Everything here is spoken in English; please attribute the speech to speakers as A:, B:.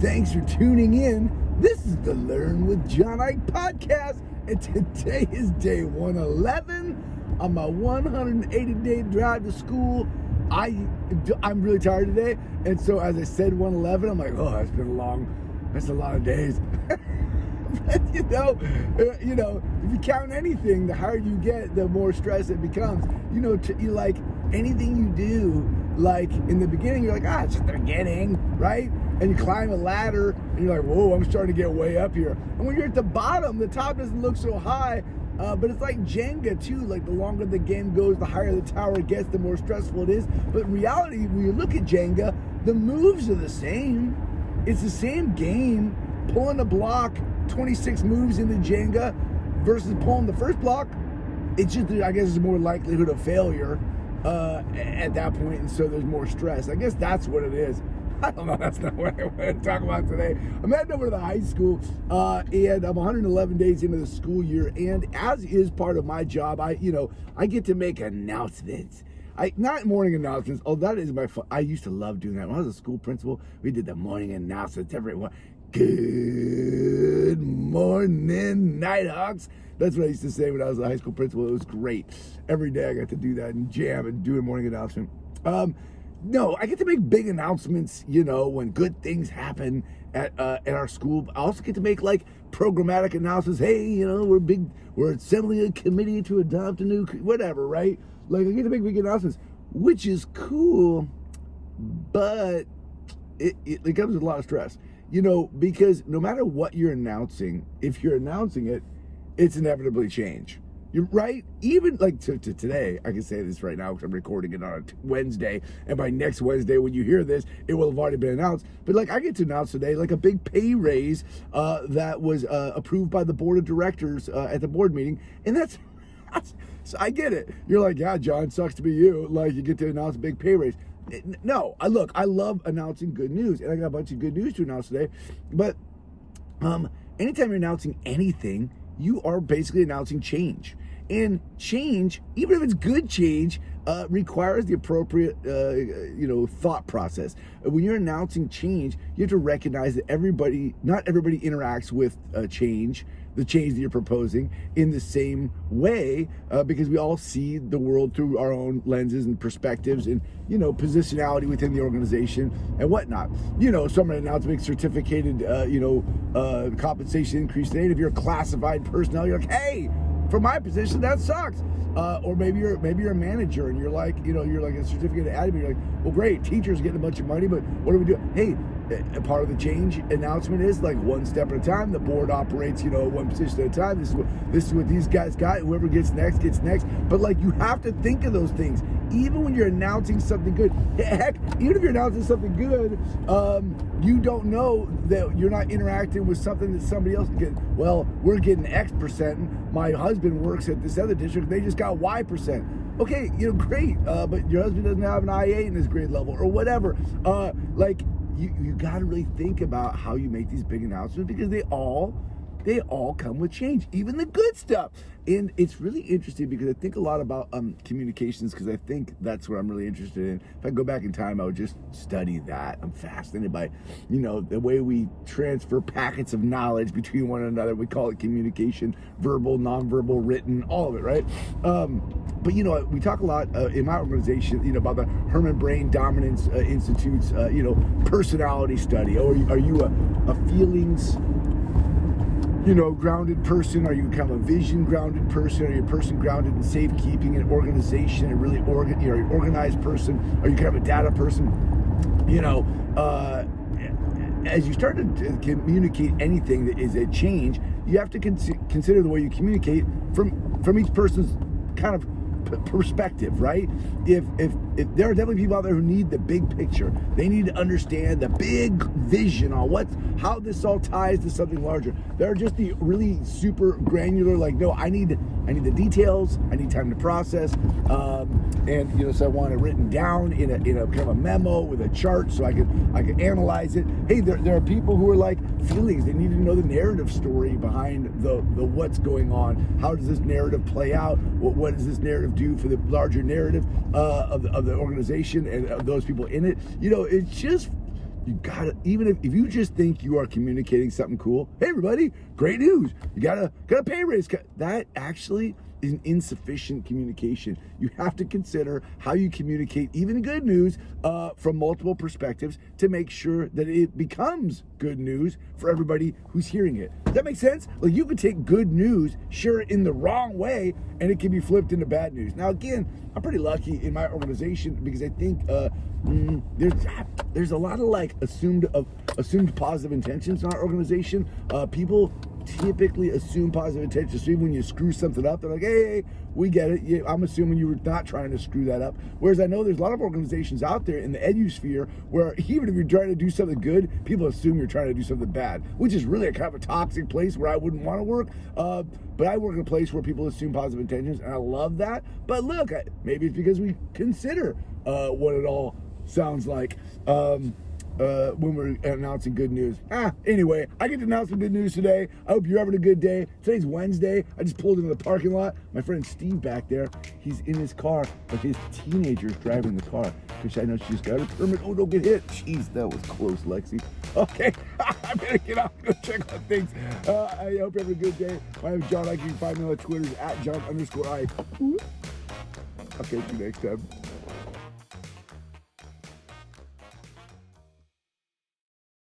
A: Thanks for tuning in. This is the Learn with John Eick podcast, and today is day 111 on my 180-day drive to school. I'm really tired today, and so as I said 111, I'm like, oh, that's a lot of days. But you know, if you count anything, the higher you get, the more stress it becomes. You like anything you do, like in the beginning, you're like, it's just the beginning, right? And you climb a ladder, and you're like, whoa, I'm starting to get way up here. And when you're at the bottom, the top doesn't look so high, but it's like Jenga too. Like the longer the game goes, the higher the tower gets, the more stressful it is. But in reality, when you look at Jenga, the moves are the same. It's the same game. Pulling a block, 26 moves into Jenga versus pulling the first block, it's just, I guess, there's more likelihood of failure at that point, and so there's more stress. I guess that's what it is. I don't know, that's not what I want to talk about today. I'm heading over to the high school, and I'm 111 days into the school year, and as is part of my job, I get to make announcements. Not morning announcements. Oh, that is my fun. I used to love doing that. When I was a school principal, we did the morning announcements. Everyone, good morning, Nighthawks. That's what I used to say when I was a high school principal. It was great. Every day I got to do that and jam and do a morning announcement. No, I get to make big announcements, when good things happen at our school. I also get to make like programmatic announcements. Hey, we're assembling a committee to adopt a new, whatever, right? Like I get to make big announcements, which is cool, but it comes with a lot of stress, because no matter what you're announcing, if you're announcing it, it's inevitably change. You're right. Even like to today, I can say this right now because I'm recording it on a Wednesday, and by next Wednesday, when you hear this, it will have already been announced. But like I get to announce today, like a big pay raise that was approved by the board of directors at the board meeting, and that's so I get it. You're like, yeah, John, sucks to be you. Like you get to announce a big pay raise. No, I love announcing good news, and I got a bunch of good news to announce today. But anytime you're announcing anything, you are basically announcing change. And change, even if it's good change, requires the appropriate, thought process. When you're announcing change, you have to recognize that not everybody interacts with change, the change that you're proposing, in the same way, because we all see the world through our own lenses and perspectives and, positionality within the organization and whatnot. Someone announced a big certificated, compensation increase today. If you're a classified personnel, you're like, hey, for my position, that sucks. Or maybe you're a manager and you're like a certificate of admin. You're like, well, great, teachers getting a bunch of money, but what do we do? Hey, a part of the change announcement is like one step at a time. The board operates, one position at a time. This is what these guys got. Whoever gets next gets next. But like you have to think of those things, even when you're announcing something good. Heck, even if you're announcing something good, you don't know that you're not interacting with something that somebody else gets. Well, we're getting X percent. My husband works at this other district. They just got Y percent. Okay, great. But your husband doesn't have an IA in his grade level or whatever. You got to really think about how you make these big announcements, because they all come with change, even the good stuff. And it's really interesting because I think a lot about communications, because I think that's what I'm really interested in. If I go back in time, I would just study that. I'm fascinated by, the way we transfer packets of knowledge between one another. We call it communication, verbal, nonverbal, written, all of it, right? But we talk a lot in my organization, about the Herman Brain Dominance Institute's, personality study. Or are you a feelings, grounded person? Are you kind of a vision grounded person? Are you a person grounded in safekeeping and organization and really an organized person? Are you kind of a data person? As you start to communicate anything that is a change, you have to consider the way you communicate from each person's kind of perspective, right? If there are definitely people out there who need the big picture, they need to understand the big vision on how this all ties to something larger. There are just the really super granular, like, no, I need the details, I need time to process, and so I want it written down in a kind of a memo with a chart so I can analyze it. Hey, there are people who are like feelings. They need to know the narrative story behind the what's going on. How does this narrative play out? What does this narrative do for the larger narrative of the organization and of those people in it? It's just You gotta, even if you just think you are communicating something cool, hey everybody, great news, you got a pay raise. That actually is an insufficient communication. You have to consider how you communicate even good news from multiple perspectives to make sure that it becomes good news for everybody who's hearing it. Does that make sense? Like, you could take good news, share it in the wrong way, and it can be flipped into bad news. Now, again, I'm pretty lucky in my organization because I think there's a lot of like assumed positive intentions in our organization. People typically assume positive intentions. So even when you screw something up, they're like, hey, we get it. Yeah, I'm assuming you were not trying to screw that up. Whereas I know there's a lot of organizations out there in the edu-sphere where even if you're trying to do something good, people assume you're trying to do something bad, which is really a kind of a toxic place where I wouldn't want to work. But I work in a place where people assume positive intentions, and I love that. But look, maybe it's because we consider what it all sounds like when we're announcing good news. Anyway, I get to announce some good news today. I hope you're having a good day. Today's Wednesday. I just pulled into the parking lot. My friend Steve back there, he's in his car, but his teenager's driving the car because I know she's got her permit. Oh, don't get hit. Jeez, that was close, Lexi. Okay, I better get out and go check on things. I hope you have a good day. My name is John Eick. You can find me on Twitter at John_Eick. I'll catch you next time.